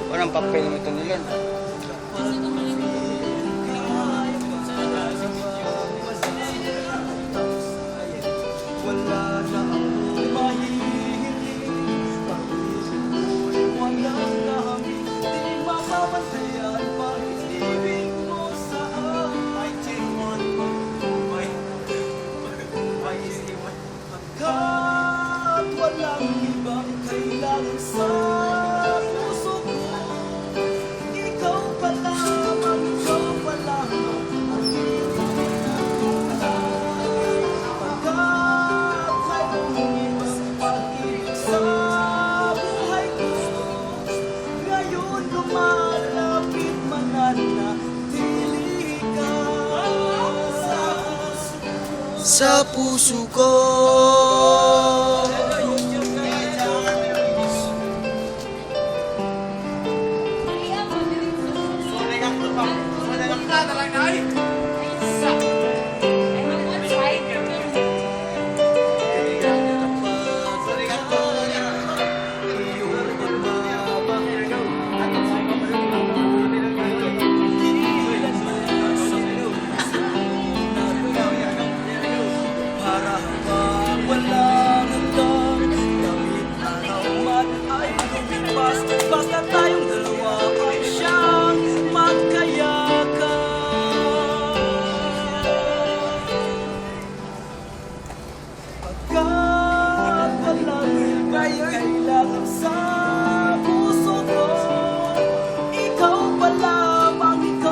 Parang papel mo ito nila. Walang ibang kailangan sa puso ko. Ikaw pa lamang ang inuunahay. Pagkat mayroong ibang pag-ibig sa buhay ko. Ngayon lumalapit mananatili ka sa puso ko. Basta tayong dalawa ay siyang magkayakan. Pagkat walang ibang kailangan sa puso ko. Ikaw pa lamang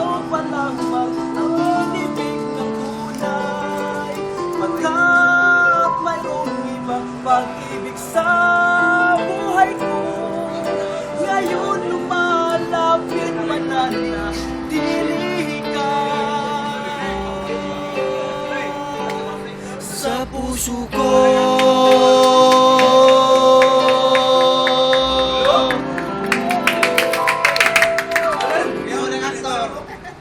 ang inibig ng tunay. Pagkat mayroong ibang pag-ibig sa buhay ko. Ngayon lumalapit mananatili ka sa puso ko.